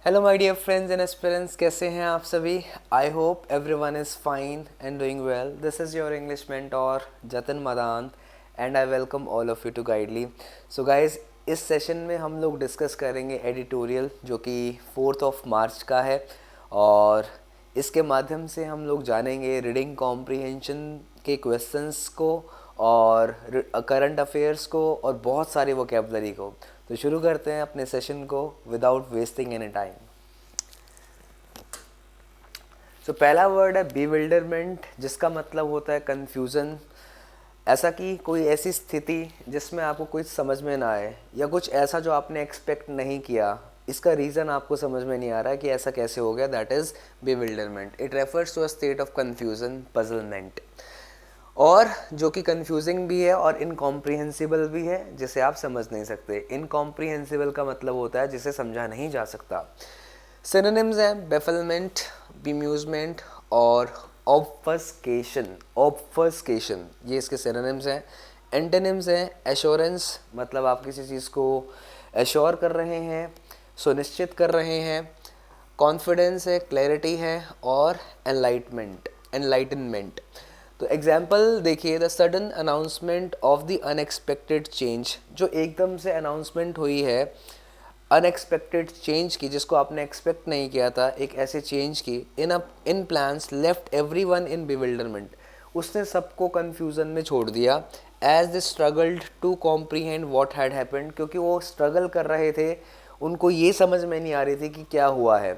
Hello my dear friends and aspirants, कैसे हैं आप सभी। I hope everyone is fine and doing well. This is your English mentor Jatin Madan and I welcome all of you to Guidely. So guys, इस session में हम लोग discuss करेंगे editorial जो कि 4 मार्च का है, और इसके माध्यम से हम लोग जानेंगे रीडिंग कॉम्प्रिहेंशन के क्वेश्चंस को और करंट अफेयर्स को और बहुत सारी वोकेबलरी को। तो शुरू करते हैं अपने सेशन को विदाउट वेस्टिंग एनी टाइम। सो पहला वर्ड है bewilderment, जिसका मतलब होता है कन्फ्यूज़न। ऐसा कि कोई ऐसी स्थिति जिसमें आपको कुछ समझ में ना आए, या कुछ ऐसा जो आपने एक्सपेक्ट नहीं किया, इसका रीज़न आपको समझ में नहीं आ रहा है कि ऐसा कैसे हो गया, that is bewilderment। It refers to a state of confusion, puzzlement, और जो कि कंफ्यूजिंग भी है और इनकॉम्प्रिहेंसिबल भी है, जिसे आप समझ नहीं सकते। इनकॉम्प्रिहेंसिबल का मतलब होता है जिसे समझा नहीं जा सकता। सिनोनिम्स हैं बेफलमेंट, बेम्यूजमेंट और ऑब्फस्केशन। ऑब्फस्केशन ये इसके सिनोनिम्स हैं। एंटोनिम्स हैं एश्योरेंस, मतलब आप किसी चीज़ को एश्योर कर रहे हैं, सुनिश्चित कर रहे हैं। कॉन्फिडेंस है, क्लैरिटी है, और एनलाइटनमेंट। तो एग्जाम्पल देखिए, the sudden announcement of the unexpected change, जो एकदम से अनाउंसमेंट हुई है अनएक्सपेक्टेड चेंज की, जिसको आपने एक्सपेक्ट नहीं किया था, एक ऐसे चेंज की, in plans left everyone in bewilderment, उसने सबको कन्फ्यूज़न में छोड़ दिया। As they struggled to comprehend what had happened, क्योंकि वो स्ट्रगल कर रहे थे, उनको ये समझ में नहीं आ रही थी कि क्या हुआ है।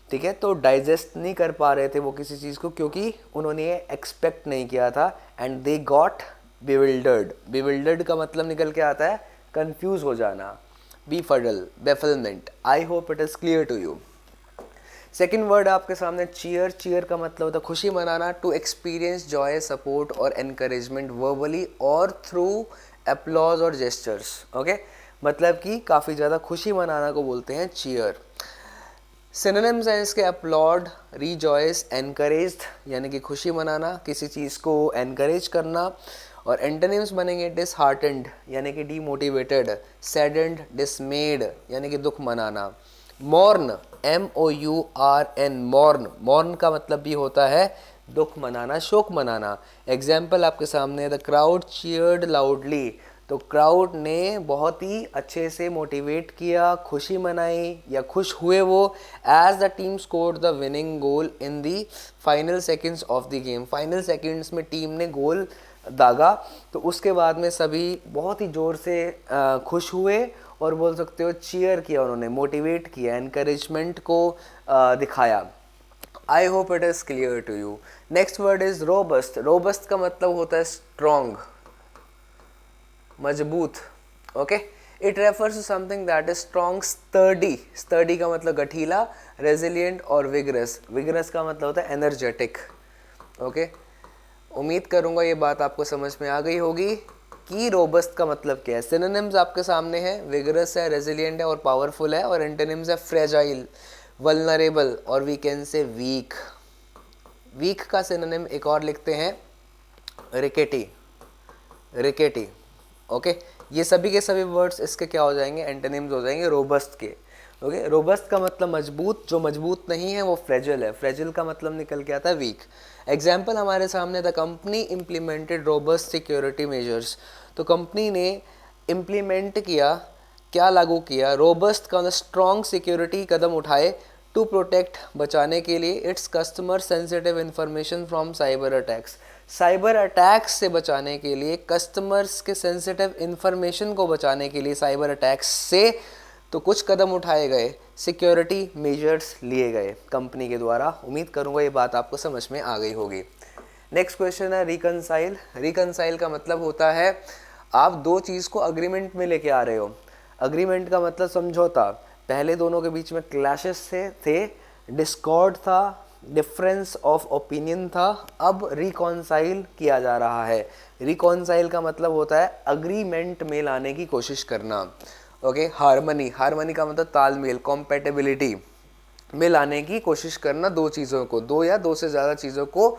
ठीक है, तो डाइजेस्ट नहीं कर पा रहे थे वो किसी चीज़ को, क्योंकि उन्होंने ये एक्सपेक्ट नहीं किया था। And they got bewildered. Bewildered का मतलब निकल के आता है कंफ्यूज हो जाना, befuddle, bafflement. I hope it is clear to you. Second word आपके सामने चीयर। चीयर का मतलब होता है खुशी मनाना, टू एक्सपीरियंस जॉय, सपोर्ट और एनकरेजमेंट वर्बली और थ्रू एप्लॉज और जेस्चर्स। ओके, मतलब कि काफ़ी ज़्यादा खुशी मनाना को बोलते हैं चीयर। सिनोनिम्स हैं इसके अपलॉड, रीजॉयस, एनकरेज्ड, यानी कि खुशी मनाना, किसी चीज़ को एनकरेज करना। और एंटोनिम्स बनेंगे डिसहार्टेंड, यानी कि डीमोटिवेटेड, सैडेंड, डिसमेड, यानी कि दुख मनाना। Mourn, MOURN, mourn. मॉर्न का मतलब भी होता है दुख मनाना, शोक मनाना। एग्जाम्पल आपके सामने, द क्राउड चीयर्ड लाउडली, तो क्राउड ने बहुत ही अच्छे से मोटिवेट किया, खुशी मनाई या खुश हुए वो, as the team scored the winning goal in the final seconds of the game. Final seconds में टीम ने गोल दागा, तो उसके बाद में सभी बहुत ही ज़ोर से खुश हुए, और बोल सकते हो चीयर किया, उन्होंने मोटिवेट किया, एनकरेजमेंट को दिखाया। I hope it is clear to you. Next word is robust. Robust का मतलब होता है स्ट्रॉन्ग, मजबूत। Okay, it refers to something that is strong, sturdy. Sturdy का मतलब गठीला, रेजिलियंट और विगरस। विगरस का मतलब होता है एनर्जेटिक। ओके, उम्मीद करूंगा ये बात आपको समझ में आ गई होगी कि रोबस्ट का मतलब क्या है। सिनोनिम्स आपके सामने हैं, विगरस है, रेजिलियंट है और पावरफुल है। और एंटोनिम्स है फ्रेजाइल, वल्नरेबल और we can say weak. Weak का सिनोनिम एक और लिखते हैं रिकेटी, रिकेटी। ओके, ये सभी के सभी वर्ड्स इसके क्या हो जाएंगे, एंटोनिम्स हो जाएंगे रोबस्ट के। ओके, रोबस्ट का मतलब मजबूत, जो मजबूत नहीं है वो फ्रेजिल है। फ्रेजिल का मतलब निकल के आता है वीक। एग्जाम्पल हमारे सामने, the company implemented robust security measures, तो कंपनी ने इम्प्लीमेंट किया, क्या लागू किया, रोबस्ट का स्ट्रॉन्ग सिक्योरिटी कदम उठाए, टू प्रोटेक्ट, बचाने के लिए, its customer sensitive information from cyber attacks. Cyber attacks से बचाने के लिए, कस्टमर्स के सेंसिटिव इंफॉर्मेशन को बचाने के लिए साइबर अटैक्स से तो कुछ कदम उठाए गए, सिक्योरिटी मेजर्स लिए गए कंपनी के द्वारा। उम्मीद करूंगा ये बात आपको समझ में आ गई होगी। नेक्स्ट क्वेश्चन है रिकनसाइल। रिकनसाइल का मतलब होता है आप दो चीज़ को अग्रीमेंट में लेके आ रहे हो। अग्रीमेंट का मतलब समझौता। पहले दोनों के बीच में क्लैशेस थे, डिस्कॉर्ड था, डिफरेंस ऑफ ओपिनियन था, अब रिकॉन्साइल किया जा रहा है। रिकॉन्साइल का मतलब होता है अग्रीमेंट में लाने की कोशिश करना। ओके, हार्मनी, हार्मनी का मतलब तालमेल, कॉम्पेटेबिलिटी में लाने की कोशिश करना, दो चीज़ों को, दो या दो से ज़्यादा चीज़ों को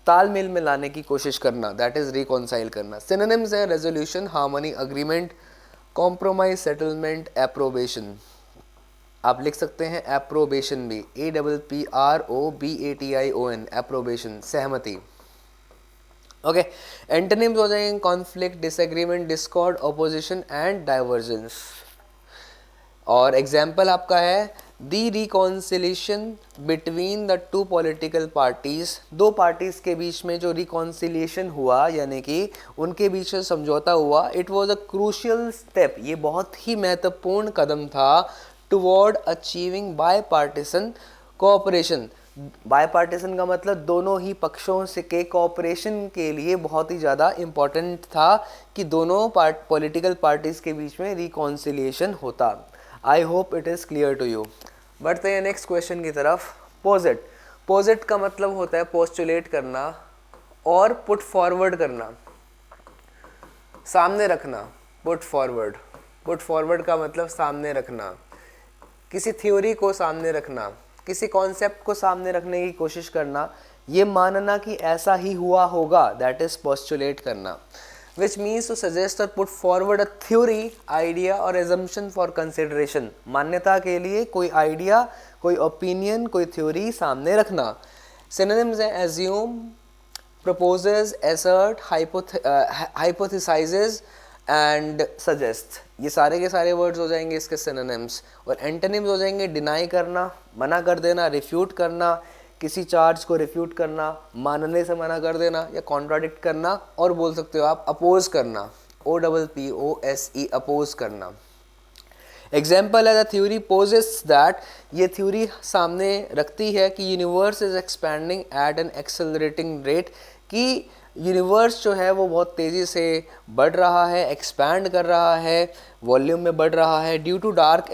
तालमेल में लाने की कोशिश करना, दैट इज़ रिकॉन्साइल करना। सिनोनिम्स है resolution, harmony, agreement, compromise, settlement, approbation. आप लिख सकते हैं एप्रोबेशन भी, APPROBATION, एप्रोबेशन, सहमति। ओके, एंटोनिम्स हो जाएंगे conflict, disagreement, discord, opposition and divergence. और एग्जाम्पल आपका है the reconciliation between the two political parties, दो पार्टीज के बीच में जो रिकॉन्सिलेशन हुआ यानी कि उनके बीच में समझौता हुआ, it was a crucial step, ये बहुत ही महत्वपूर्ण कदम था toward achieving bipartisan cooperation. Bipartisan का मतलब दोनों ही पक्षों से के कोऑपरेशन के लिए बहुत ही ज़्यादा इम्पॉर्टेंट था कि दोनों पॉलिटिकल पार्टीज के बीच में रिकॉन्सिलिएशन होता। I hope it is clear to you. बढ़ते हैं नेक्स्ट क्वेश्चन की तरफ। पोजिट, पोजिट का मतलब होता है पोस्टुलेट करना और पुट फॉरवर्ड करना, सामने रखना। पुट फॉरवर्ड, पुट फॉरवर्ड का मतलब सामने रखना, किसी थ्योरी को सामने रखना, किसी कॉन्सेप्ट को सामने रखने की कोशिश करना, ये मानना कि ऐसा ही हुआ होगा, दैट इज पोस्टुलेट करना। विच मीन्स टू सजेस्ट और put forward a theory, idea और एजम्पशन फॉर कंसिडरेशन, मान्यता के लिए कोई आइडिया, कोई ओपिनियन, कोई थ्योरी सामने रखना। सिनोनिम्स हैं assume, proposes, assert, hypothesizes and suggest, ये सारे के सारे वर्ड्स हो जाएंगे इसके सिनोनिम्स। और एंटोनिम्स हो जाएंगे डिनाई करना, मना कर देना, रिफ्यूट करना, किसी चार्ज को रिफ्यूट करना, मानने से मना कर देना या कॉन्ट्राडिक्ट करना, और बोल सकते हो आप अपोज करना, OPPOSE, अपोज करना। एग्जाम्पल है द थ्योरी पोजेस दैट, ये थ्योरी सामने रखती है कि universe is expanding at an accelerating rate, कि यूनिवर्स जो है वो बहुत तेज़ी से बढ़ रहा है, एक्सपैंड कर रहा है, वॉल्यूम में बढ़ रहा है, ड्यू टू डार्क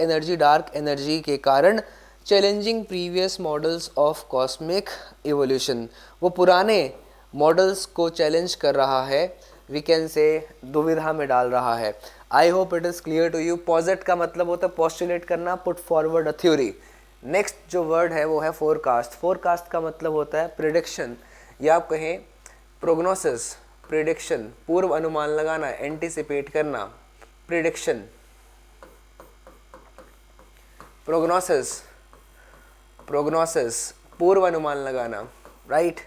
एनर्जी के कारण, challenging previous models of cosmic evolution, वो पुराने मॉडल्स को चैलेंज कर रहा है, वी कैन से दुविधा में डाल रहा है। I hope it is clear to you. Posit का मतलब होता है पोस्टुलेट करना, put forward a theory. Next जो वर्ड है वो है फोरकास्ट। फोरकास्ट का मतलब होता है प्रिडिक्शन, या आप कहें प्रोग्नोसिस, प्रिडिक्शन, पूर्व अनुमान लगाना, एंटिसिपेट करना, प्रिडिक्शन, प्रोग्नोसिस, प्रोग्नोसिस, पूर्व अनुमान लगाना, राइट।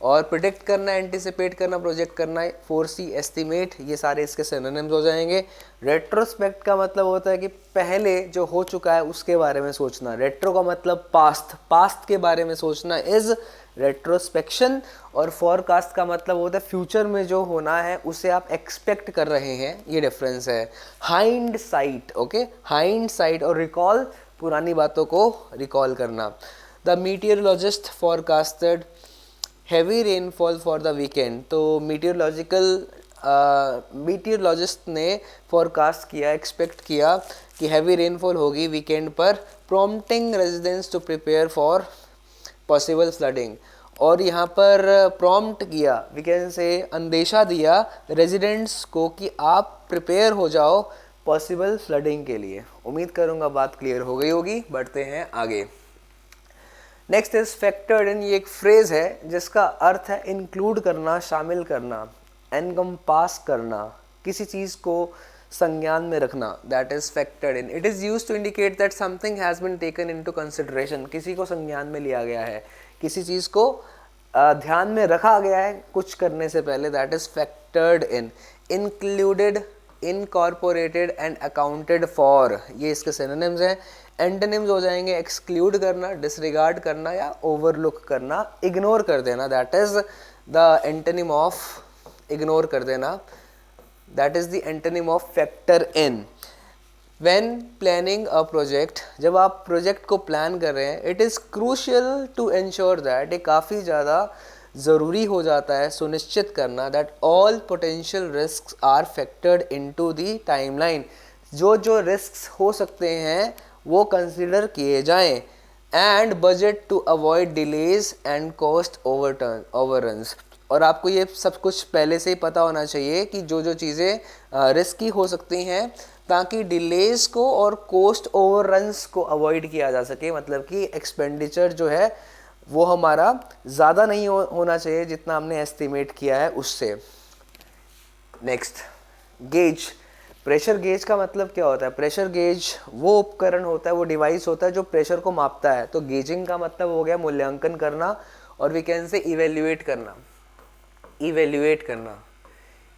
और प्रिडिक्ट करना, एंटिसिपेट करना, प्रोजेक्ट करना, फोरसी, एस्टिमेट, ये सारे इसके सिनोनिम्स हो जाएंगे। रेट्रोस्पेक्ट का मतलब होता है कि पहले जो हो चुका है उसके बारे में सोचना। रेट्रो का मतलब पास्ट, पास्ट के बारे में सोचना इज रेट्रोस्पेक्शन। और फॉरकास्ट का मतलब होता है फ्यूचर में जो होना है उसे आप एक्सपेक्ट कर रहे हैं, ये डिफरेंस है। Hindsight, okay, hindsight और रिकॉल, पुरानी बातों को रिकॉल करना। The meteorologist forecasted heavy rainfall for the weekend, तो मीटियोरोलॉजिस्ट ने फॉरकास्ट किया, एक्सपेक्ट किया कि हैवी रेनफॉल होगी वीकेंड पर, prompting residents to prepare for possible flooding. और यहाँ पर प्रॉम्प्ट किया, वी कैन से अंदेशा दिया रेजिडेंट्स को कि आप प्रिपेयर हो जाओ पॉसिबल फ्लडिंग के लिए। उम्मीद करूँगा बात क्लियर हो गई होगी। बढ़ते हैं आगे। नेक्स्ट इज फैक्टर्ड इन, ये एक फ्रेज है जिसका अर्थ है इंक्लूड करना, शामिल करना, एनकम्पास करना, किसी चीज़ को संज्ञान में रखना, that is factored in. It is used to indicate that something has been taken into consideration, किसी को संज्ञान में लिया गया है, किसी चीज़ को ध्यान में रखा गया है कुछ करने से पहले, that is factored in. Included, incorporated and accounted for, ये इसके सिनोनिम्स हैं। एंटोनिम्स हो जाएंगे एक्सक्लूड करना, डिसरिगार्ड करना या ओवरलुक करना, इग्नोर कर देना, that is the antonym of ignore कर देना, that is the antonym of factor in. When planning a project, जब आप प्रोजेक्ट को प्लान कर रहे हैं, it is crucial to ensure that, ये काफ़ी ज़्यादा ज़रूरी हो जाता है सुनिश्चित करना, that all potential risk are factored into the timeline, जो जो रिस्क हो सकते हैं वो कंसिडर किए जाएं, and budget to avoid delays and cost overruns. और आपको ये सब कुछ पहले से ही पता होना चाहिए कि जो जो चीज़ें रिस्की हो सकती हैं, ताकि डिलेज को और कोस्ट ओवररन्स को अवॉइड किया जा सके, मतलब कि एक्सपेंडिचर जो है वो हमारा ज़्यादा नहीं होना चाहिए जितना हमने एस्टिमेट किया है उससे। नेक्स्ट, गेज, प्रेशर गेज का मतलब क्या होता है? प्रेशर गेज वो उपकरण होता है, वो डिवाइस होता है जो प्रेशर को मापता है। तो गेजिंग का मतलब हो गया मूल्यांकन करना, और वी कैन से इवेल्युएट करना, इवेल्युएट करना,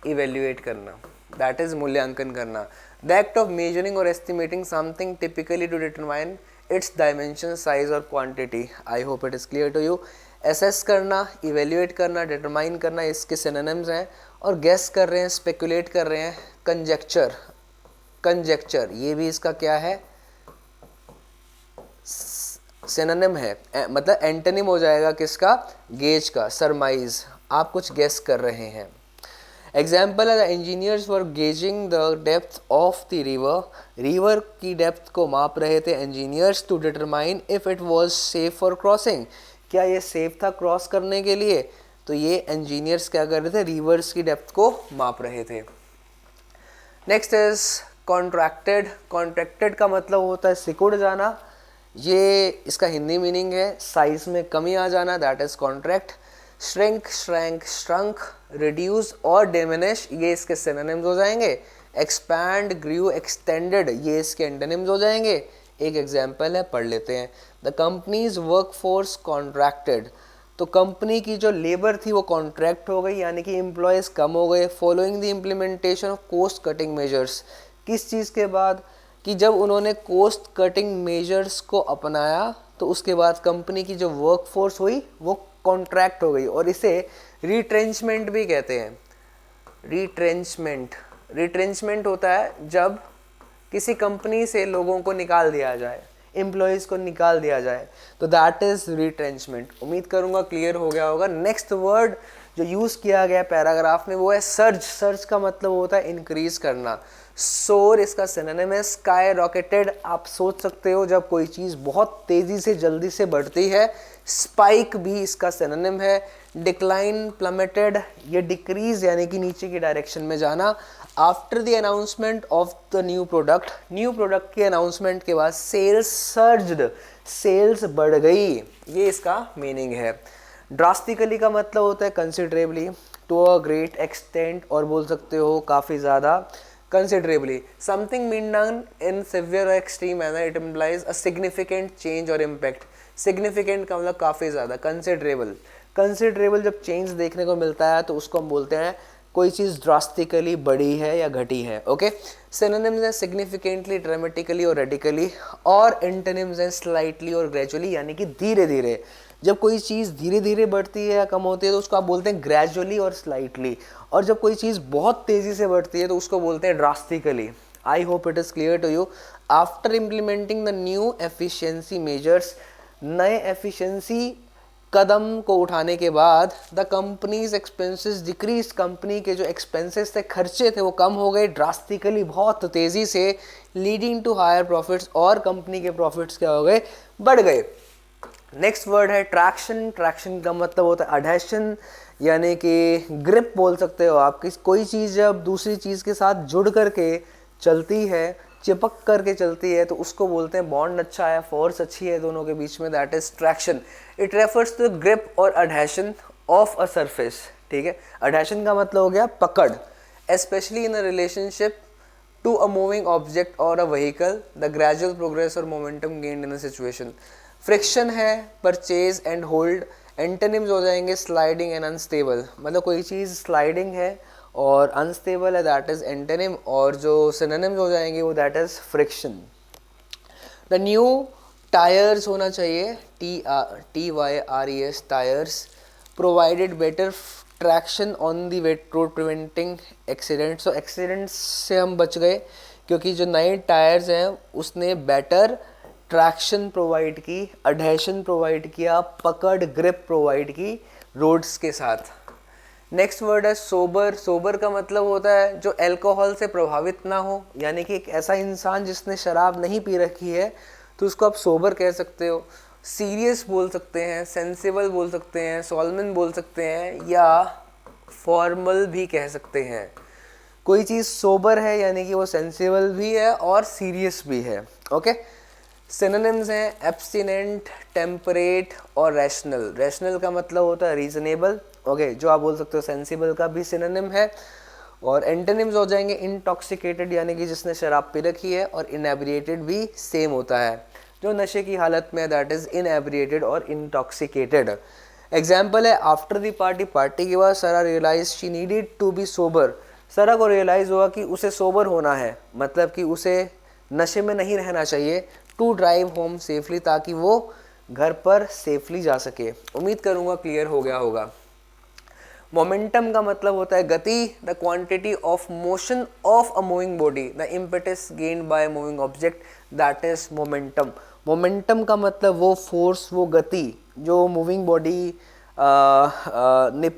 इवेल्युएट करना, दैट इज मूल्यांकन करना। द एक्ट ऑफ मेजरिंग और estimating something typically to determine its dimension, size और quantity. I hope it is clear to you. Assess करना, इवेल्युएट करना, डिटरमाइन करना, इसके सिनोनिम्स हैं। और गेस कर रहे हैं, स्पेकुलेट कर रहे हैं, कंजेक्चर, कंजेक्चर ये भी इसका क्या है? सिनोनिम है, मतलब एंटोनिम हो जाएगा किसका? गेज का, सरमाइज, आप कुछ गेस कर रहे हैं। एग्जाम्पल है, the engineers were gauging the depth of the river. River की डेप्थ को माप रहे थे engineers to determine if it was safe for crossing, क्या ये सेफ था क्रॉस करने के लिए? तो ये इंजीनियर्स क्या कर रहे थे? रिवर्स की डेप्थ को माप रहे थे। Next is contracted. कॉन्ट्रैक्टेड का मतलब होता है सिकुड़ जाना, ये इसका हिंदी मीनिंग है साइज में कमी आ जाना, that is contract. Shrink, shrank, shrunk, reduce और डिमिनिश ये इसके सिनोनिम्स हो जाएंगे। एक्सपैंड, ग्रू, एक्सटेंडेड ये इसके एंटोनिम्स हो जाएंगे। एक एग्जांपल है, पढ़ लेते हैं। द कंपनीज वर्कफोर्स कॉन्ट्रैक्टेड, तो कंपनी की जो लेबर थी वो कॉन्ट्रैक्ट हो गई, यानी कि एम्प्लॉयज़ कम हो गए। Following the implementation of cost cutting measures, किस चीज़ के बाद? कि जब उन्होंने कोस्ट कटिंग मेजर्स को अपनाया तो उसके बाद कंपनी की जो वर्कफोर्स हुई वो कॉन्ट्रैक्ट हो गई, और इसे रिट्रेंचमेंट भी कहते हैं। रिट्रेंचमेंट, रिट्रेंचमेंट होता है जब किसी कंपनी से लोगों को निकाल दिया जाए, एम्प्लॉयज़ को निकाल दिया जाए, तो दैट इज़ रिट्रेंचमेंट। उम्मीद करूंगा क्लियर हो गया होगा। नेक्स्ट वर्ड जो यूज़ किया गया पैराग्राफ में वो है सर्ज। सर्ज का मतलब होता है इंक्रीज करना। सोर इसका सिनोनिम है स्काई रॉकेटेड। आप सोच सकते हो जब कोई चीज़ बहुत तेज़ी से जल्दी से बढ़ती है। स्पाइक भी इसका सिनोनिम है। डिक्लाइन, प्लमेटेड ये डिक्रीज यानी कि नीचे की डायरेक्शन में जाना। After the announcement of the new product, new product के अनाउंसमेंट के बाद सेल्स सर्ज्ड, सेल्स बढ़ गई, ये इसका मीनिंग है। ड्रास्टिकली का मतलब होता है considerably, to a great extent, और बोल सकते हो काफ़ी ज़्यादा। Considerably, something been done in severe और extreme manner, it implies a significant change और इम्पैक्ट। सिग्निफिकेंट का मतलब काफ़ी ज़्यादा। कंसिडरेबल, कंसिडरेबल जब चेंज देखने को मिलता है तो उसको हम बोलते हैं कोई चीज़ ड्रास्टिकली बढ़ी है या घटी है। ओके, सिनोनिम्स हैं सिग्निफिकेंटली, ड्रामेटिकली और रेडिकली, और एंटोनिम्स हैं स्लाइटली और ग्रेजुअली, यानी कि धीरे धीरे। जब कोई चीज़ धीरे धीरे बढ़ती है या कम होती है तो उसको आप बोलते हैं ग्रेजुअली और स्लाइटली, और जब कोई चीज़ बहुत तेज़ी से बढ़ती है तो उसको बोलते हैं drastically. I hope it is clear to you. After implementing the new efficiency measures, नए एफिशिएंसी कदम को उठाने के बाद the company's expenses decrease, company के जो एक्सपेंसेस थे, खर्चे थे, वो कम हो गए ड्रास्टिकली, बहुत तेज़ी से, लीडिंग टू हायर प्रॉफिट्स, और कंपनी के प्रॉफिट्स क्या हो गए? बढ़ गए। नेक्स्ट वर्ड है ट्रैक्शन। ट्रैक्शन का मतलब होता है अडहेशन, यानी कि ग्रिप बोल सकते हो आप। कोई चीज़ जब दूसरी चीज़ के साथ जुड़ करके चलती है, चिपक करके चलती है, तो उसको बोलते हैं बॉन्ड अच्छा है, फोर्स अच्छी है दोनों के बीच में, that is traction. It refers to grip और अडहेशन ऑफ अ सरफेस। ठीक है, अडहेशन का मतलब हो गया पकड़, specially in a relationship to a moving object और a vehicle, the gradual progress और momentum gained in a situation. Friction है परचेज एंड होल्ड, एंटोनिम्स हो जाएंगे स्लाइडिंग एंड अनस्टेबल, मतलब कोई चीज़ स्लाइडिंग है और अनस्टेबल है, दैट इज एंटोनिम, और जो सिनोनिम्स हो जाएंगे वो that is friction. The new tyres होना चाहिए, TYRES tyres, provided better traction on the wet road, preventing accident. So accidents से हम बच गए क्योंकि जो नए टायर्स हैं उसने बेटर ट्रैक्शन प्रोवाइड की, अडहेशन प्रोवाइड किया, पकड़ ग्रिप प्रोवाइड की रोड्स के साथ। नेक्स्ट वर्ड है सोबर। सोबर का मतलब होता है जो अल्कोहल से प्रभावित ना हो, यानी कि एक ऐसा इंसान जिसने शराब नहीं पी रखी है तो उसको आप सोबर कह सकते हो। सीरियस बोल सकते हैं, सेंसिबल बोल सकते हैं, सोलमन बोल सकते हैं, या फॉर्मल भी कह सकते हैं। कोई चीज़ सोबर है यानी कि वो सेंसिबल भी है और सीरियस भी है। ओके, सिनोनिम्स हैं एब्स्टिनेंट, टेम्परेट और रैशनल। रैशनल का मतलब होता है रीजनेबल। ओके, जो आप बोल सकते हो सेंसिबल का भी सिनोनिम है। और एंटोनिम्स हो जाएंगे इंटॉक्सिकेटेड यानी कि जिसने शराब पी रखी है, और इनएब्रिएटेड भी सेम होता है, जो नशे की हालत में, दैट इज इनएब्रिएटेड और इंटॉक्सिकेटेड। एग्जाम्पल है आफ्टर द पार्टी, पार्टी के बाद Sara realise she needed to be sober, Sara को रियलाइज हुआ कि उसे सोबर होना है, मतलब कि उसे नशे में नहीं रहना चाहिए, टू ड्राइव होम सेफली, ताकि वो घर पर सेफली जा सके। उम्मीद करूंगा क्लियर हो गया होगा। मोमेंटम का मतलब होता है गति, the quantity of motion of a moving body, the impetus gained by moving object, that is momentum. Momentum का मतलब वो फोर्स, वो गति जो मूविंग बॉडी ने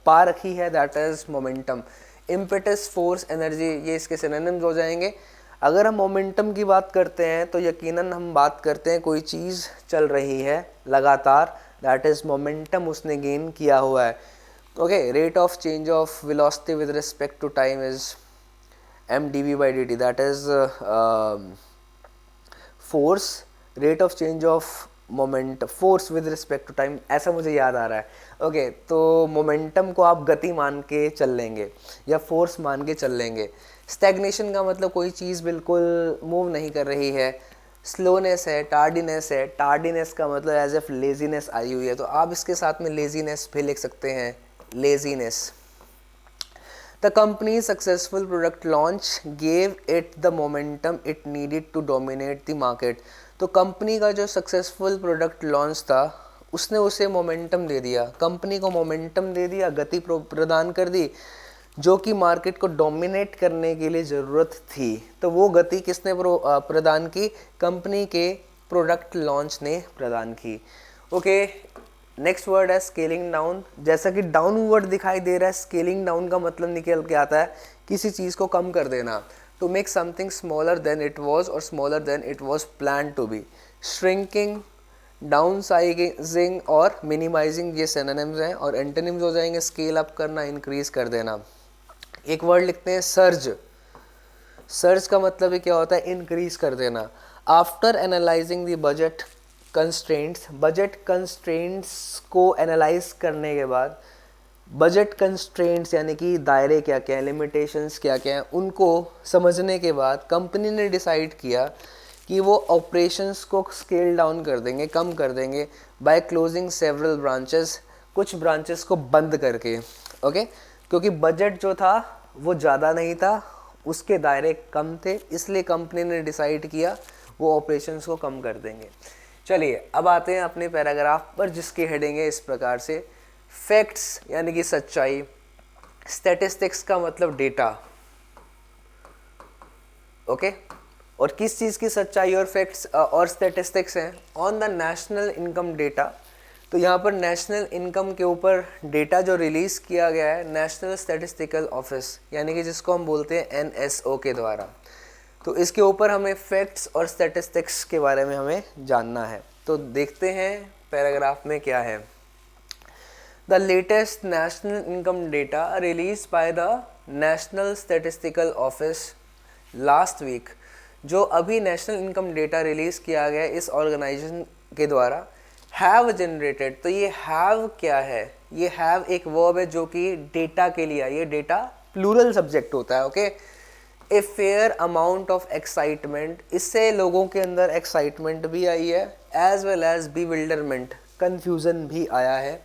पा रखी है, that is momentum. Impetus, force, energy, ये इसके सिनोनिम्स हो जाएंगे। अगर हम मोमेंटम की बात करते हैं तो यकीनन हम बात करते हैं कोई चीज़ चल रही है लगातार, दैट इज मोमेंटम, उसने गेन किया हुआ है। Okay, rate of change of velocity with respect to time is mdv/dt, that is force, rate of change of moment, force with respect to time, ऐसा मुझे याद आ रहा है। ओके, तो मोमेंटम को आप गति मान के चल लेंगे या फोर्स मान के चल लेंगे। स्टैग्नेशन का मतलब कोई चीज़ बिल्कुल मूव नहीं कर रही है। स्लोनेस है, टार्डीनेस है, टार्डीनेस का मतलब एज एफ लेजीनेस आई हुई है, तो आप इसके साथ में लेजीनेस भी लिख सकते हैं, laziness. The company successful product launch gave it the momentum it needed to dominate the market, तो कंपनी का जो सक्सेसफुल प्रोडक्ट लॉन्च था उसने उसे मोमेंटम दे दिया, कंपनी को मोमेंटम दे दिया, गति प्रदान कर दी, जो कि मार्केट को डोमिनेट करने के लिए ज़रूरत थी। तो वो गति किसने प्रदान की? कंपनी के प्रोडक्ट लॉन्च ने प्रदान की। ओके, नेक्स्ट वर्ड है स्केलिंग डाउन। जैसा कि डाउन वर्ड दिखाई दे रहा है, स्केलिंग डाउन का मतलब निकल के आता है किसी चीज़ को कम कर देना, to make something smaller than it was और smaller than it was plan to be. Shrinking, down sizing और मिनिमाइजिंग, ये सिनोनिम्स हैं, और एंटोनिम्स हो जाएंगे स्केल अप करना, इंक्रीज कर देना। एक वर्ड लिखते हैं सर्ज। सर्ज का मतलब क्या होता है? इंक्रीज कर देना। After analysing the budget constraints, budget constraints को एनालाइज करने के बाद, बजट कंस्ट्रेंट्स यानी कि दायरे क्या क्या हैं, लिमिटेशंस क्या क्या हैं, उनको समझने के बाद कंपनी ने डिसाइड किया कि वो ऑपरेशंस को स्केल डाउन कर देंगे, कम कर देंगे, बाय क्लोजिंग सेवरल ब्रांचेस, कुछ ब्रांचेस को बंद करके। ओके, क्योंकि बजट जो था वो ज़्यादा नहीं था, उसके दायरे कम थे, इसलिए कंपनी ने डिसाइड किया वो ऑपरेशंस को कम कर देंगे। चलिए अब आते हैं अपने पैराग्राफ पर, जिसकी हेडिंग है इस प्रकार से, फैक्ट्स यानी कि सच्चाई, स्टैटिस्टिक्स का मतलब डेटा। ओके, और किस चीज़ की सच्चाई और फैक्ट्स और स्टैटिस्टिक्स हैं? On the national income data. तो यहाँ पर नेशनल इनकम के ऊपर डेटा जो रिलीज़ किया गया है नेशनल स्टैटिस्टिकल ऑफिस, यानी कि जिसको हम बोलते हैं NSO के द्वारा, तो इसके ऊपर हमें फैक्ट्स और स्टैटिस्टिक्स के बारे में हमें जानना है। तो देखते हैं पैराग्राफ में क्या है। The latest national income data release by the national statistical office last week, जो अभी नेशनल इनकम डेटा रिलीज़ किया गया इस ऑर्गेनाइजेशन के द्वारा, हैव जनरेटेड। तो ये हैव क्या है? ये हैव एक वर्ब है जो कि डेटा के लिए है, ये डेटा प्लूरल सब्जेक्ट होता है। Okay, a fair amount of excitement, इससे लोगों के अंदर एक्साइटमेंट भी आई है, as well as bewilderment, confusion भी आया है।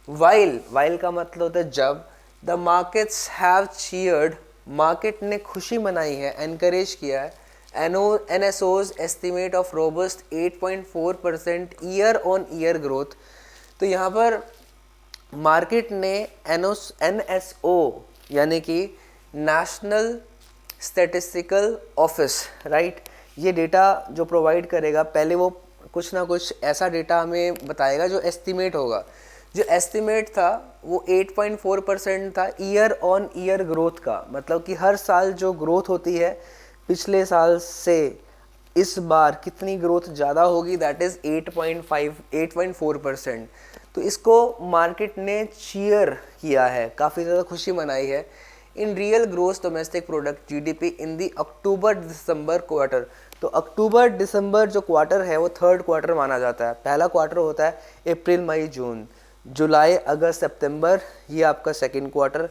वाइल, वाइल का मतलब होता है जब, the markets have cheered, market ने खुशी मनाई है, एनकरेज किया है, NSO's estimate of robust 8.4% year on year growth. तो यहाँ पर मार्केट ने NSO यानी कि नेशनल स्टैटिस्टिकल ऑफिस, राइट, ये डेटा जो प्रोवाइड करेगा, पहले वो कुछ ना कुछ ऐसा डेटा हमें बताएगा जो एस्टिमेट होगा। जो एस्टिमेट था वो 8.4% था ईयर ऑन ईयर ग्रोथ का, मतलब कि हर साल जो ग्रोथ होती है पिछले साल से इस बार कितनी ग्रोथ ज़्यादा होगी, दैट इज़ 8.4%। तो इसको मार्केट ने चीयर किया है, काफ़ी ज़्यादा खुशी मनाई है। In real growth domestic product GDP in the October December quarter, तो अक्टूबर दिसंबर जो क्वार्टर है वो थर्ड क्वार्टर माना जाता है। पहला क्वार्टर होता है अप्रैल मई जून, जुलाई अगस्त सितंबर, ये आपका सेकेंड क्वार्टर।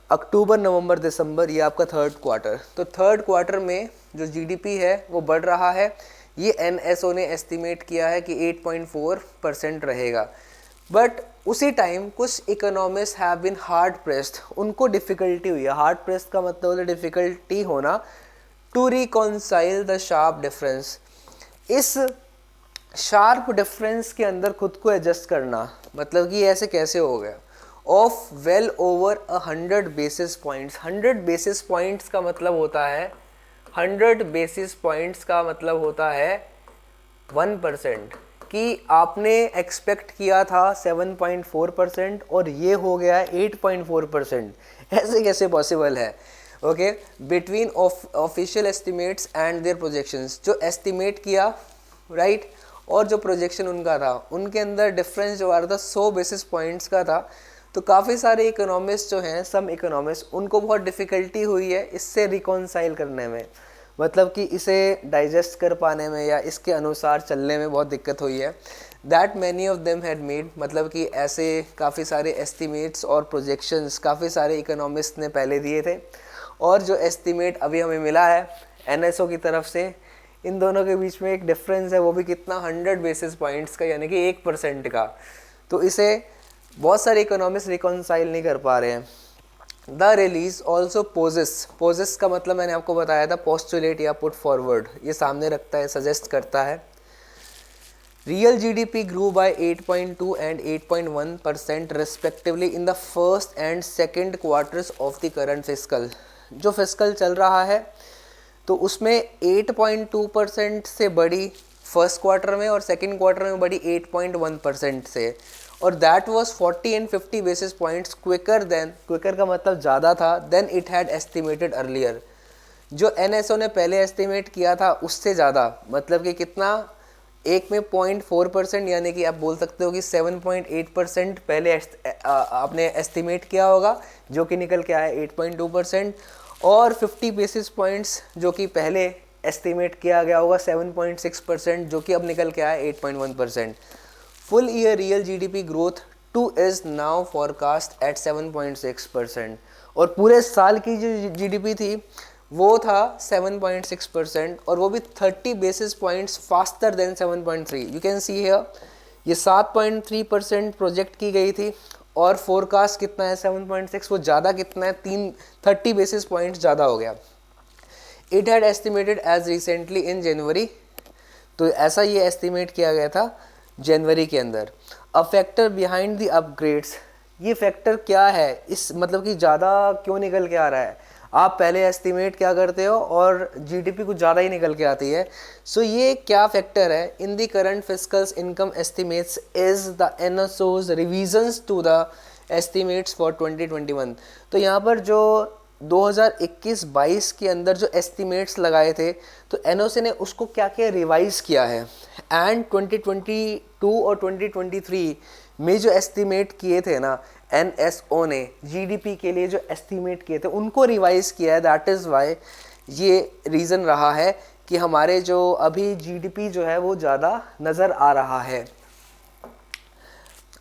अक्टूबर, नवंबर, दिसंबर, ये आपका थर्ड क्वार्टर। तो थर्ड क्वार्टर में जो जीडीपी है वो बढ़ रहा है। ये एनएसओ ने एस्टिमेट किया है कि 8.4% रहेगा। बट उसी टाइम कुछ economist have been hard pressed, उनको डिफ़िकल्टी हुई है। हार्ड प्रेस्ड का मतलब है डिफ़िकल्टी होना, to reconcile the sharp difference, इस शार्प डिफरेंस के अंदर खुद को एडजस्ट करना। मतलब कि ऐसे कैसे हो गया, of well over 100 basis points. 100 basis points का मतलब होता है 100 बेसिस पॉइंट्स का मतलब होता है 1%, कि आपने एक्सपेक्ट किया था 7.4% और ये हो गया 8.4%। ऐसे कैसे पॉसिबल है? Okay, between official estimates and their projections, जो एस्टिमेट किया राइट और जो प्रोजेक्शन उनका था, उनके अंदर डिफरेंस जो आ रहा था 100 बेसिस पॉइंट्स का था। तो काफ़ी सारे इकोनॉमिस्ट जो हैं, सम इकोनॉमिस्ट, उनको बहुत डिफ़िकल्टी हुई है इससे रिकॉन्साइल करने में, मतलब कि इसे डाइजेस्ट कर पाने में या इसके अनुसार चलने में बहुत दिक्कत हुई है। That many of them had made, मतलब कि ऐसे काफ़ी सारे एस्टिमेट्स और प्रोजेक्शंस काफ़ी सारे इकोनॉमिस्ट ने पहले दिए थे, और जो एस्टिमेट अभी हमें मिला है एनएसओ की तरफ से, इन दोनों के बीच में एक डिफरेंस है, वो भी कितना, 100 बेसिस पॉइंट्स का, यानी कि 1% का। तो इसे बहुत सारे इकोनॉमिस्ट रिकॉन्साइल नहीं कर पा रहे हैं। द रिलीज ऑल्सो पोजेस का मतलब मैंने आपको बताया था पोस्टुलेट या पुट फॉरवर्ड, ये सामने रखता है, सजेस्ट करता है। Real GDP grew by 8.2 and 8.1% respectively in the first and second quarters of the current fiscal. जो फिस्कल चल रहा है तो उसमें 8.2% से बढ़ी फर्स्ट क्वार्टर में, और सेकेंड क्वार्टर में बढ़ी 8.1% से, और and that 40 and 50 basis points quicker का मतलब ज़्यादा था, than it had estimated earlier. जो एनएसओ ने पहले एस्टिमेट किया था उससे ज़्यादा, मतलब कि कितना, एक में 0.4%, यानी कि आप बोल सकते हो कि 7.8% पहले आपने एस्टिमेट किया होगा, जो कि निकल के आया 8.2%, और 50 बेसिस पॉइंट्स जो कि पहले एस्टिमेट किया गया होगा 7.6%, जो कि अब निकल के आया 8.1%। Full year real GDP growth 2 is now forecast at 7.6%, और पूरे साल की जो जीडीपी थी वो था 7.6%, और वो भी 30 basis points faster than 7.3। You can see here, ये 7.3% प्रोजेक्ट की गई थी, और फोरकास्ट कितना है 7.6, वो ज़्यादा कितना है, 30 बेसिस पॉइंट्स ज़्यादा हो गया। It had estimated as recently in January, तो ऐसा ये एस्टिमेट किया गया था जनवरी के अंदर। अ फैक्टर बिहाइंड द अपग्रेड्स, ये फैक्टर क्या है, इस मतलब कि ज़्यादा क्यों निकल के आ रहा है? आप पहले एस्टिमेट क्या करते हो और जीडीपी कुछ ज़्यादा ही निकल के आती है। सो ये क्या फैक्टर है? In the current fiscal's income estimates is the NSO's revisions to the estimates for 2021। तो यहाँ पर जो 2021-22 के अंदर जो एस्टिमेट्स लगाए थे, तो एनओसी ने उसको क्या क्या रिवाइज किया है, एंड 2022 और 2023 में जो एस्टिमेट किए थे ना एनएसओ ने जीडीपी के लिए, जो एस्टिमेट किए थे उनको रिवाइज किया है। दैट इज़ वाई ये रीज़न रहा है कि हमारे जो अभी जीडीपी जो है वो ज़्यादा नज़र आ रहा है।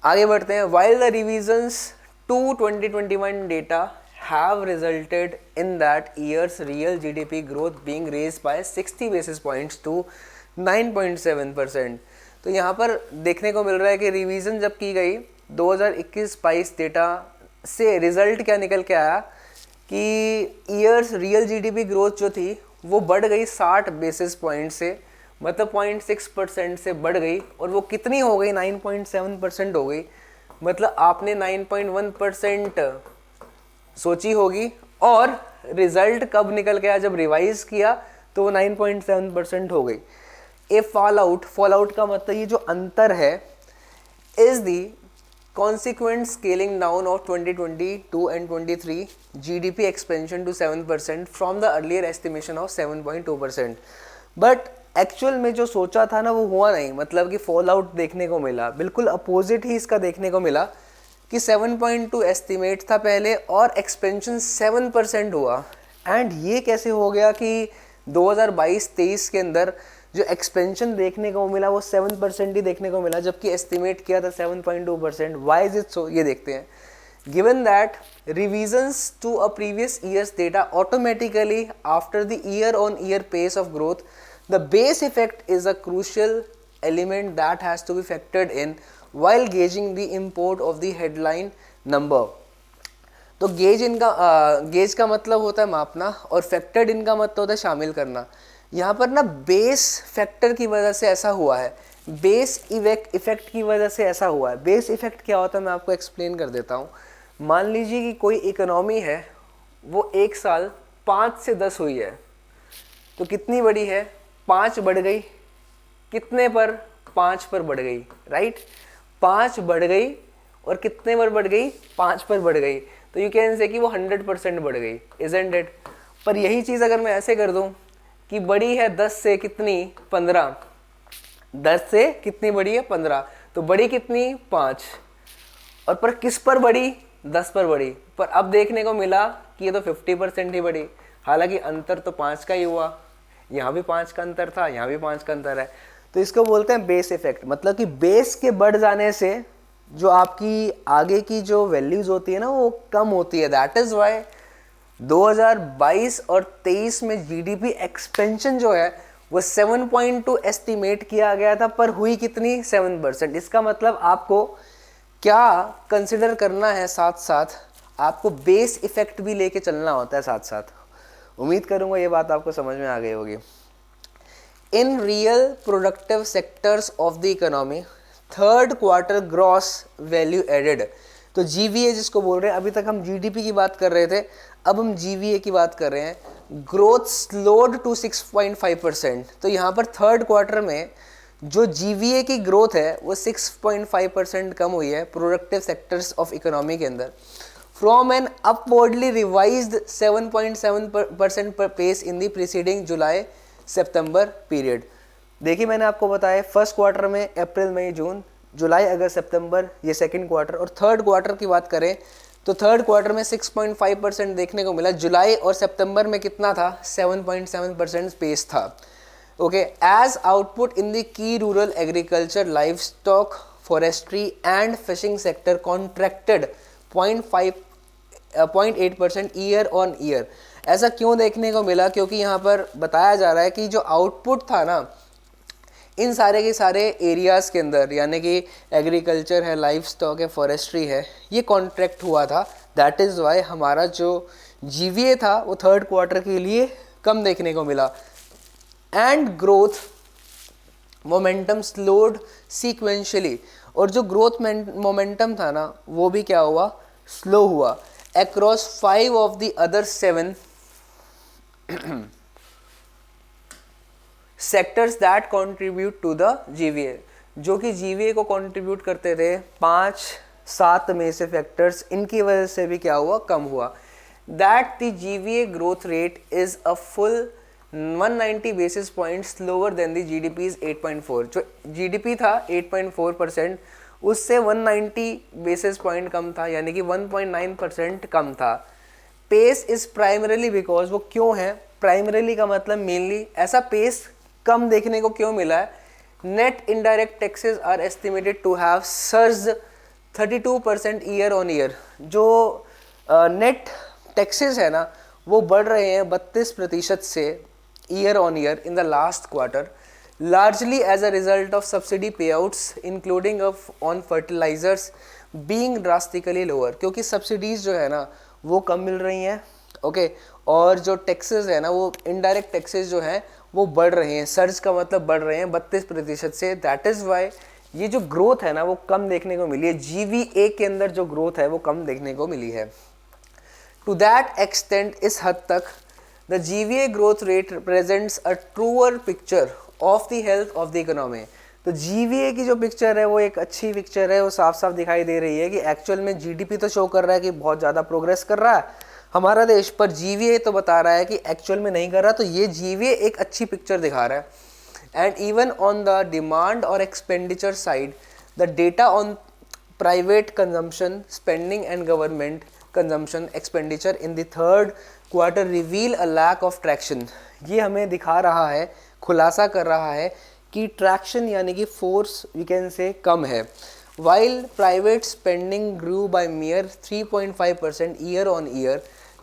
आगे बढ़ते हैं। While the revisions to 2021 data have resulted in that year's real GDP growth being raised by 60 basis points to 9.7%। तो यहाँ पर देखने को मिल रहा है कि रिवीजन जब की गई 2021-22 डेटा से रिजल्ट क्या निकल के आया कि ईयर्स रियल जीडीपी ग्रोथ जो थी वो बढ़ गई 60 बेसिस पॉइंट से, मतलब 0.6% से बढ़ गई, और वो कितनी हो गई, 9.7% हो गई। मतलब आपने 9.1% सोची होगी, और रिजल्ट कब निकल गया, जब रिवाइज किया तो वो 9.7% हो गई। ए फॉल आउट का मतलब ये जो अंतर है, is the consequent scaling down of 2022 and 23 GDP expansion to 7% from the earlier estimation of 7.2%। But actual में जो सोचा था ना वो हुआ नहीं, मतलब कि फॉल आउट देखने को मिला, बिल्कुल अपोजिट ही इसका देखने को मिला कि 7.2 एस्टिमेट था पहले और एक्सपेंशन 7% हुआ। एंड ये कैसे हो गया कि 2022-23 के अंदर जो एक्सपेंशन देखने को मिला वो 7% ही देखने को मिला, जबकि एस्टिमेट किया था 7.2%। वाई इज इट सो, ये देखते हैं। given that revisions to a previous year's data automatically after the year on year pace of growth, the base effect is a crucial element that has to be factored in while gauging the import of the headline number. तो gauge का मतलब होता है मापना और factored इन का मतलब होता है शामिल करना. यहाँ पर ना बेस फैक्टर की वजह से ऐसा हुआ है, बेस इफेक्ट की वजह से ऐसा हुआ है. बेस इफेक्ट क्या होता है मैं आपको एक्सप्लेन कर देता हूँ. मान लीजिए कि कोई इकोनॉमी है वो एक साल 5 से 10 हुई है, तो कितनी बढ़ी है, 5 बढ़ गई, कितने पर, 5 पर बढ़ गई, राइट. 5 बढ़ गई और कितने पर बढ़ गई, 5 पर बढ़ गई, तो यू कैन से कि वो 100% बढ़ गई, इजंट इट. पर यही चीज़ अगर मैं ऐसे कर दूं कि बड़ी है 10 से कितनी, 15, 10 से कितनी बड़ी है, 15, तो बड़ी कितनी, 5, और पर किस पर बढ़ी, 10 पर बढ़ी. पर अब देखने को मिला कि ये तो 50% ही बढ़ी, हालांकि अंतर तो 5 का ही हुआ, यहाँ भी 5 का अंतर था, यहाँ भी 5 का अंतर है. तो इसको बोलते हैं बेस इफेक्ट. मतलब कि बेस के बढ़ जाने से जो आपकी आगे की जो वैल्यूज होती है ना वो कम होती है. दैट इज वाई 2022 और 23 में जीडीपी एक्सपेंशन जो है वो 7.2 एस्टिमेट किया गया था, पर हुई कितनी, 7%. इसका मतलब आपको क्या कंसिडर करना है, साथ साथ आपको बेस इफेक्ट भी लेके चलना होता है साथ साथ. उम्मीद करूंगा ये बात आपको समझ में आ गई होगी. In real productive sectors of the economy third quarter gross value added, तो जीवीए जिसको बोल रहे हैं, अभी तक हम जीडीपी की बात कर रहे थे, अब हम जीवीए की बात कर रहे हैं. Growth slowed to 6.5%. तो यहाँ पर थर्ड क्वार्टर में जो जीवीए की ग्रोथ है वो 6.5% कम हुई है प्रोडक्टिव सेक्टर्स ऑफ इकोनॉमी के अंदर, फ्रॉम एन अपवर्डली रिवाइज्ड 7.7% पर pace in the preceding July September period. देखिए मैंने आपको बताया फर्स्ट क्वार्टर में अप्रैल मई जून, जुलाई अगस्त सितंबर, ये सेकंड क्वार्टर. और थर्ड क्वार्टर की बात करें तो थर्ड क्वार्टर में 6.5% देखने को मिला. जुलाई और सितंबर में कितना था, 7.7% पेस था. Okay, as output in the key rural agriculture, livestock, forestry and fishing sector contracted 0.8% year on year. ऐसा क्यों देखने को मिला, क्योंकि यहाँ पर बताया जा रहा है कि जो आउटपुट था ना इन सारे के सारे एरियाज़ के अंदर, यानी कि एग्रीकल्चर है, लाइफ स्टॉक है, फॉरेस्ट्री है, ये कॉन्ट्रैक्ट हुआ था. दैट इज़ वाई हमारा जो जीवीए था वो थर्ड क्वार्टर के लिए कम देखने को मिला. And growth momentum slowed sequentially, और जो ग्रोथ मोमेंटम था ना वो भी क्या हुआ, स्लो हुआ. Across 5 of the other 7 sectors that contribute to the GVA, जो कि जीवीए को कंट्रीब्यूट करते थे 5-7 में से फैक्टर्स, इनकी वजह से भी क्या हुआ, कम हुआ. That the GVA growth rate is a full 190 basis points lower than the GDP 8.4. जो जीडीपी था 8.4%, उससे 190 बेसिस पॉइंट कम था, यानी कि 1.9% कम था. पेस इज प्राइमरीली बिकॉज, वो क्यों है, प्राइमरीली का मतलब मेनली, ऐसा पेस कम देखने को क्यों मिला है. Net indirect taxes are estimated to have surge 32% year on year. जो नेट टैक्सेस है ना वो बढ़ रहे हैं 32% से year on year in the last quarter, largely as a result of subsidy payouts including of on fertilizers being drastically lower, क्योंकि subsidies जो है ना वो कम मिल रही हैं. ओके, और जो टैक्सेस है ना वो इनडायरेक्ट टैक्सेस जो हैं वो बढ़ रहे हैं. सर्ज का मतलब बढ़ रहे हैं 32% से. दैट इज़ वाई ये जो ग्रोथ है ना वो कम देखने को मिली है. जीवीए के अंदर जो ग्रोथ है वो कम देखने को मिली है. टू दैट एक्सटेंट, इस हद तक the GVA growth rate represents a truer picture of the health of the economy. तो जीवीए की जो पिक्चर है वो एक अच्छी पिक्चर है, वो साफ साफ दिखाई दे रही है कि एक्चुअल में जीडीपी तो शो कर रहा है कि बहुत ज़्यादा प्रोग्रेस कर रहा है हमारा देश, पर जीवीए तो बता रहा है कि एक्चुअल में नहीं कर रहा. तो ये जीवीए एक अच्छी पिक्चर दिखा रहा है. And even on the demand और expenditure side, the data on private consumption, spending and government consumption expenditure in the third quarter reveal a lack of traction. ये हमें दिखा रहा है, खुलासा कर रहा है कि ट्रैक्शन यानी कि फोर्स वी कैन से कम है. While private spending grew by mere 3.5% year on year,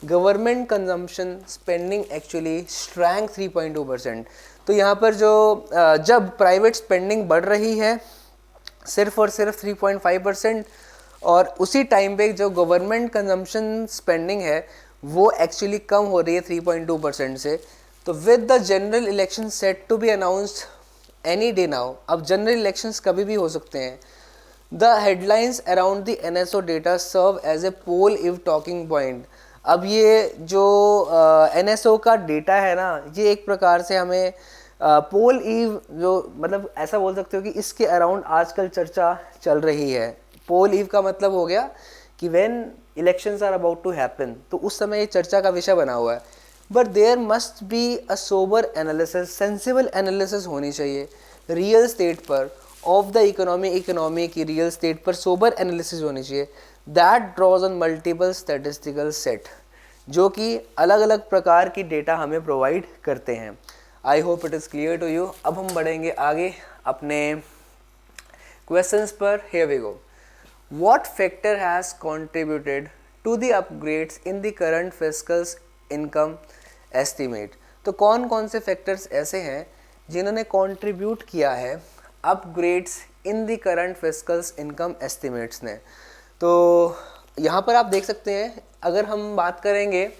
government consumption spending actually shrank 3.2%। तो यहाँ पर जो जब प्राइवेट स्पेंडिंग बढ़ रही है सिर्फ और सिर्फ 3.5%, और उसी टाइम पे जो गवर्नमेंट कंजम्पशन स्पेंडिंग है वो एक्चुअली कम हो रही है 3.2% से। तो with the general election set to be announced any day now, अब जनरल इलेक्शंस कभी भी हो सकते हैं, the headlines around the NSO data serve as a poll eve talking point. अब ये जो NSO का डेटा है ना, ये एक प्रकार से हमें पोल ईव, जो मतलब ऐसा बोल सकते हो कि इसके अराउंड आजकल चर्चा चल रही है। पोल ईव का मतलब हो गया कि when elections are about to happen, तो उस समय ये चर्चा का विषय बना हुआ है। But there must be a sober analysis, sensible analysis होनी चाहिए रियल स्टेट पर ऑफ द इकोनॉमी की रियल स्टेट पर सोबर एनालिसिस होनी चाहिए। That draws on multiple statistical set, जो कि अलग अलग प्रकार की डेटा हमें प्रोवाइड करते हैं। I hope it is clear to you. अब हम बढ़ेंगे आगे अपने क्वेश्चंस पर। Here we go. What factor has contributed to the upgrades in the current fiscal's income estimate. तो कौन कौन से फैक्टर्स ऐसे हैं जिन्होंने कंट्रीब्यूट किया है upgrades in the current fiscal's income estimates ने। तो यहाँ पर आप देख सकते हैं, अगर हम बात करेंगे,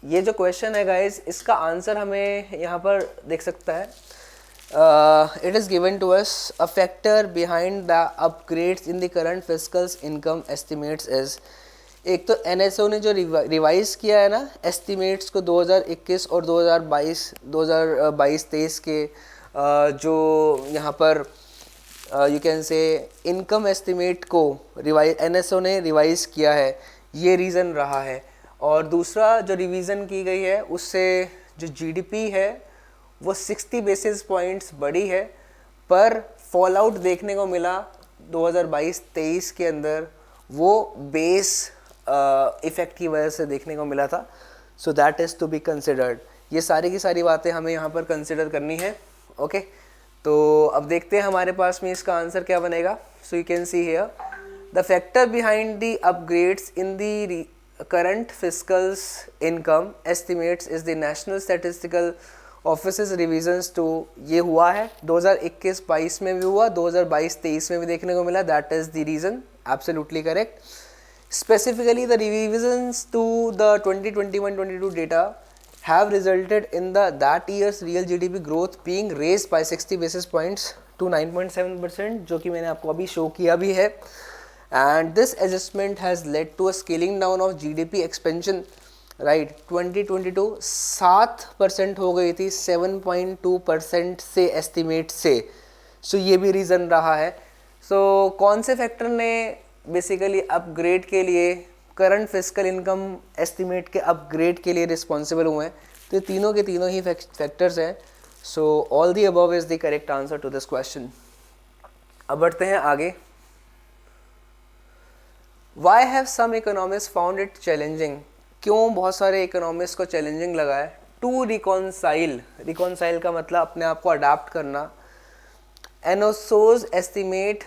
ये जो क्वेश्चन है गाइस, इसका आंसर हमें यहाँ पर देख सकता है। It is given to us a factor behind the upgrades in the current fiscal's income estimates is, एक तो NSO ने जो रिवाइज किया है ना एस्टिमेट्स को 2021 और 2022-23 के जो यहाँ पर you can say income estimate को NSO ने रिवाइज किया है, ये रीज़न रहा है। और दूसरा जो रिवीजन की गई है उससे जो GDP है वो 60 बेसिस पॉइंट्स बढ़ी है, पर फॉल आउट देखने को मिला 2022-23 के अंदर, वो बेस इफ़ेक्ट की वजह से देखने को मिला था। So that is to be considered. ये सारी की सारी बातें हमें यहाँ पर कंसिडर करनी है। ओके, तो अब देखते हैं हमारे पास में इसका आंसर क्या बनेगा। So you can see here the factor behind the upgrades in the current fiscal's income estimates is the national statistical office revisions to, ये हुआ है 2021-22 में भी हुआ, 2022-23 में भी देखने को मिला। That is the reason, absolutely correct. Specifically, the revisions to the 2021-22 data have resulted in that year's real GDP growth being raised by 60 basis points to 9.7%, जो कि मैंने आपको अभी शो किया भी है। And this adjustment has led to a scaling down of GDP expansion, right? 2022 7% हो गई थी 7.2% से एस्टिमेट से। सो ये भी रीज़न रहा है। सो कौन से फैक्टर ने बेसिकली अपग्रेड के लिए, करंट फिस्कल इनकम एस्टिमेट के अपग्रेड के लिए रिस्पॉन्सिबल हुए हैं? तो ये तीनों के तीनों ही फैक्टर्स हैं। So all the above is the correct answer to this question. अब बढ़ते हैं आगे। Why have some economist found it challenging, क्यों बहुत सारे इकोनॉमिस्ट को चैलेंजिंग लगा है टू रिकॉन्साइल, रिकॉन्साइल का मतलब अपने आप को अडाप्ट करना, NSO's estimate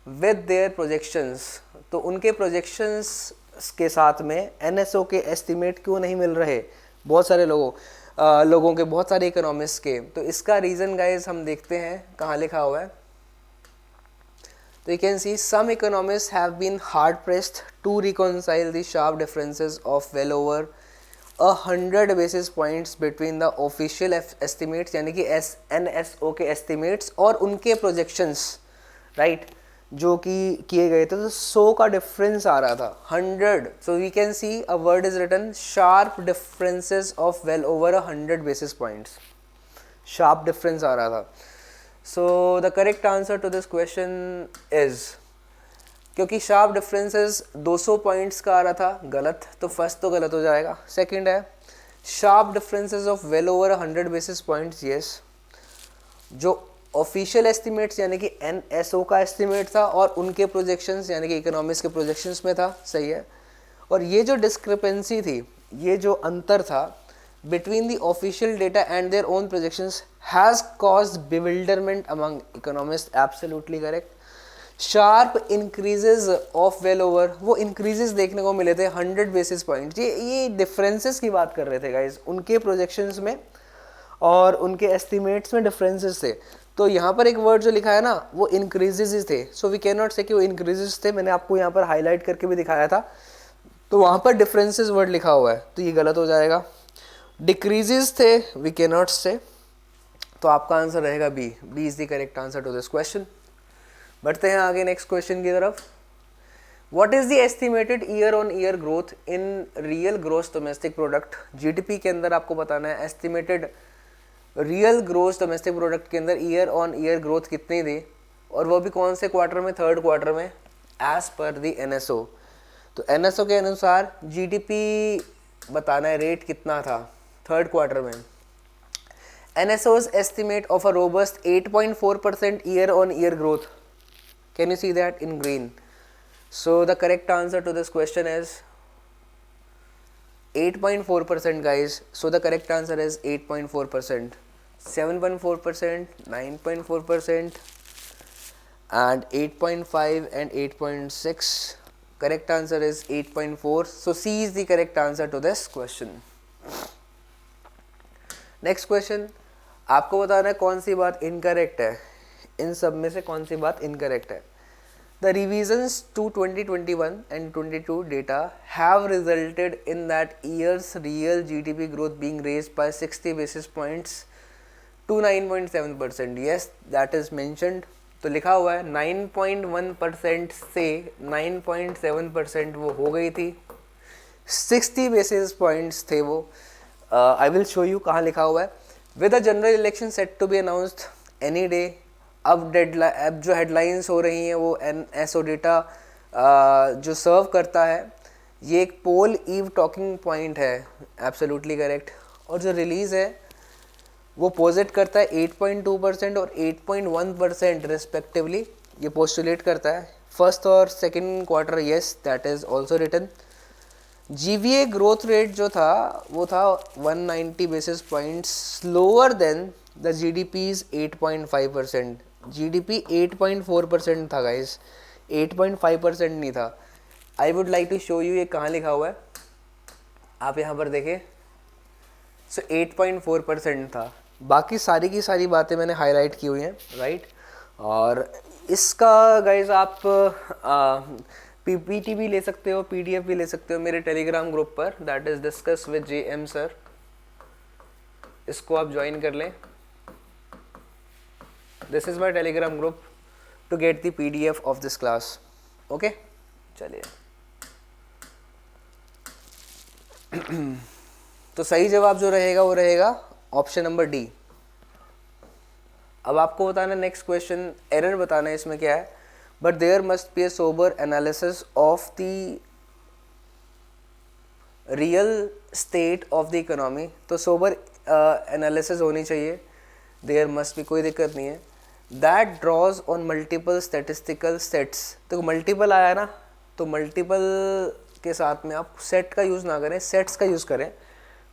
with their projections. तो उनके प्रोजेक्शंस के साथ में NSO के एस्टिमेट क्यों नहीं मिल रहे बहुत सारे लोगों के, बहुत सारे इकोनॉमिस्ट के। तो इसका रीज़न गाइज हम देखते हैं कहाँ लिखा हुआ है। तो you can see some economist have been hard pressed to reconcile the sharp differences of well over 100 basis points between the official estimates, यानी कि NSO के एस्टिमेट्स और उनके प्रोजेक्शंस, राइट, जो कि किए गए थे। तो 100 का डिफरेंस आ रहा था, 100। So we can see a word is written sharp differences of well over 100 basis points, sharp difference आ रहा था। So the correct answer to this question is, क्योंकि शार्प डिफरेंसेस 200 पॉइंट्स का आ रहा था, गलत, तो फर्स्ट तो गलत हो जाएगा। सेकंड है sharp differences of well over 100 basis points, yes, जो ऑफिशियल एस्टिमेट्स यानी कि NSO का एस्टिमेट था और उनके प्रोजेक्शंस यानी कि इकोनॉमिक्स के प्रोजेक्शंस में था, सही है। और ये जो डिस्क्रिपेंसी थी, ये जो अंतर था, between the official data and their own projections has caused bewilderment among economists. Absolutely correct. Sharp increases of well over, वो इंक्रीजेज देखने को मिले थे 100 बेसिस पॉइंट। ये डिफरेंसेस की बात कर रहे थे गाइज, उनके प्रोजेक्शंस में और उनके एस्टिमेट्स में डिफरेंसेस थे। तो यहाँ पर एक वर्ड जो लिखा है ना वो इंक्रीजेज थे, सो वी कैन नॉट से कि वो इंक्रीजेज थे। मैंने आपको यहाँ पर हाईलाइट करके भी दिखाया था, तो वहाँ पर डिफरेंसेस वर्ड लिखा हुआ है, तो ये गलत हो जाएगा। डिक्रीजेज थे, वी कैन नॉट से, तो आपका आंसर रहेगा B. B is the correct answer to this question. बढ़ते हैं आगे नेक्स्ट क्वेश्चन की तरफ। What is the estimated year on year growth in real gross domestic product? GDP के अंदर आपको बताना है estimated real gross domestic product के अंदर ईयर ऑन ईयर ग्रोथ कितनी थी, और वो भी कौन से क्वार्टर में? थर्ड क्वार्टर में, एज पर द एनएसओ। तो एनएसओ के अनुसार जीडीपी बताना है रेट कितना था थर्ड क्वार्टर में। NSO's estimate of a robust 8.4% year-on-year growth. Can you see that in green? So the correct answer to this question is 8.4%, guys. So the correct answer is 8.4%, 7.4%, 9.4%, and 8.5 and 8.6. Correct answer is 8.4. So C is the correct answer to this question. Next question, आपको बताना है कौन सी बात incorrect है, इन सब में से कौन सी बात इनकरेक्ट है। The revisions to 2021 and 22 data have resulted in that year's real GDP growth being raised by 60 basis points to 9.7%। Yes, that is mentioned. तो लिखा हुआ है 9.1% से 9.7% वो हो गई थी, 60 बेसिस पॉइंट्स थे वो। आई विल शो यू कहाँ लिखा हुआ है। With the general election set to be announced any day. अब जो हेडलाइंस हो रही हैं वो एनएसओ डेटा जो सर्व करता है, ये एक पोल ईव टॉकिंग पॉइंट है। Absolutely correct. और जो रिलीज़ है वो पोजिट करता है 8.2% और 8.1% रिस्पेक्टिवली, ये पोस्टुलेट करता है फर्स्ट और second quarter. Yes, that is also written. GVA growth rate जो था वो था 190 basis points slower than the GDP's 8.5%। GDP 8.4% था गाइस, 8.5% नहीं था। I would like to show you ये कहाँ लिखा हुआ है, आप यहाँ पर देखें। सो 8.4% था। बाकी सारी की सारी बातें मैंने हाईलाइट की हुई हैं, राइट। और इसका गाइस आप पीपीटी भी ले सकते हो, पीडीएफ भी ले सकते हो मेरे टेलीग्राम ग्रुप पर, that is discuss with JM sir. इसको आप ज्वाइन कर लें। This is my Telegram group to get the PDF of this class. Okay, चलिए। तो सही जवाब जो रहेगा वो रहेगा ऑप्शन नंबर डी। अब आपको बताना नेक्स्ट क्वेश्चन, एरर बताना है इसमें क्या है। But there must be a sober analysis of the real state of the economy। तो sober analysis होनी चाहिए, there must be, कोई दिक्कत नहीं है। That draws on multiple statistical sets। तो multiple आया ना, तो multiple के साथ में आप set का यूज़ ना करें, sets का यूज़ करें।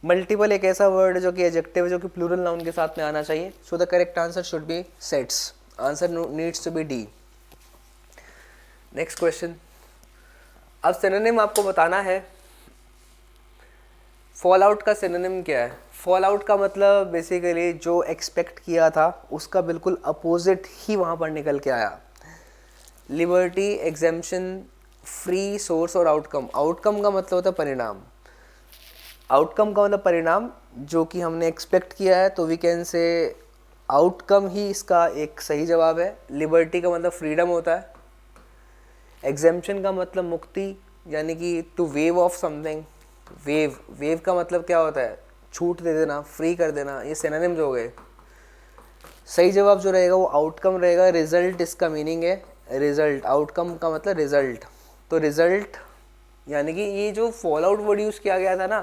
multiple एक ऐसा वर्ड है जो कि एडजेक्टिव है, जो कि प्लूरल नाउन के साथ में आना चाहिए। So the correct answer should be sets। Answer needs to be D। Next question, अब सिनोनिम आपको बताना है। फॉल आउट का सिनोनिम क्या है? फॉल आउट का मतलब बेसिकली जो एक्सपेक्ट किया था उसका बिल्कुल अपोजिट ही वहाँ पर निकल के आया। लिबर्टी, एग्जेम्पशन, फ्री, सोर्स और आउटकम। आउटकम का मतलब होता है परिणाम। आउटकम का मतलब परिणाम जो कि हमने एक्सपेक्ट किया है, तो वी कैन से आउटकम ही इसका एक सही जवाब है। लिबर्टी का मतलब फ्रीडम होता है। एग्जेम्पशन का मतलब मुक्ति, यानी कि to waive off something. Waive का मतलब क्या होता है? छूट दे देना, फ्री कर देना। ये सिनोनिम्स हो गए। सही जवाब जो रहेगा वो आउटकम रहेगा। रिजल्ट इसका मीनिंग है, रिजल्ट। आउटकम का मतलब रिजल्ट। तो रिजल्ट यानी कि ये जो फॉल आउट वर्ड यूज़ किया गया था ना,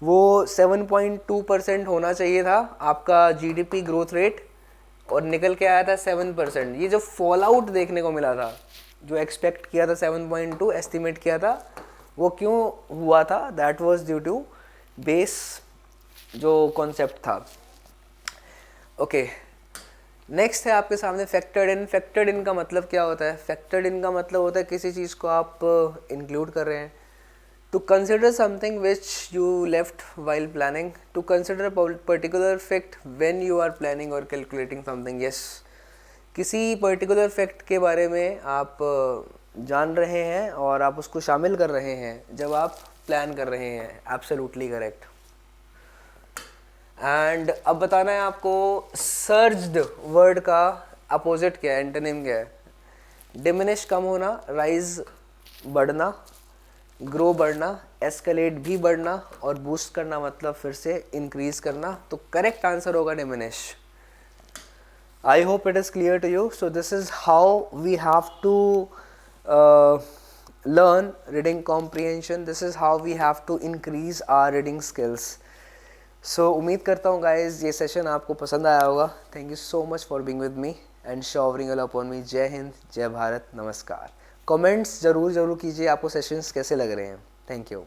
वो 7.2% होना चाहिए था आपका जीडीपी ग्रोथ रेट, और निकल के आया था 7%। ये जो फॉल आउट देखने को मिला था, जो एक्सपेक्ट किया था 7.2 एस्टिमेट किया था, वो क्यों हुआ था? That was due to base जो कॉन्सेप्ट था। ओके, नेक्स्ट है आपके सामने फैक्टर्ड इन। फैक्टर्ड इन का मतलब क्या होता है? फैक्टर्ड इन का मतलब होता है किसी चीज़ को आप इंक्लूड कर रहे हैं। To consider something which you left while planning, to consider particular fact when you are planning और कैलकुलेटिंग समथिंग। यस, किसी पर्टिकुलर फैक्ट के बारे में आप जान रहे हैं और आप उसको शामिल कर रहे हैं जब आप प्लान कर रहे हैं। Absolutely correct. एंड अब बताना है आपको सर्ज्ड वर्ड का अपोजिट क्या है, एंटोनिम क्या है? डिमिनिश कम होना, राइज बढ़ना, ग्रो बढ़ना, एस्केलेट भी बढ़ना, और बूस्ट करना मतलब फिर से इंक्रीज करना। तो करेक्ट आंसर होगा diminish. I hope it is clear to you. So this is how we have to learn reading comprehension. This is how we have to increase our reading skills. So उम्मीद करता हूँ guys ये session आपको पसंद आया होगा. Thank you so much for being with me and showering all upon me. जय हिंद, जय भारत, नमस्कार. कमेंट्स ज़रूर कीजिए आपको सेशंस कैसे लग रहे हैं. Thank you.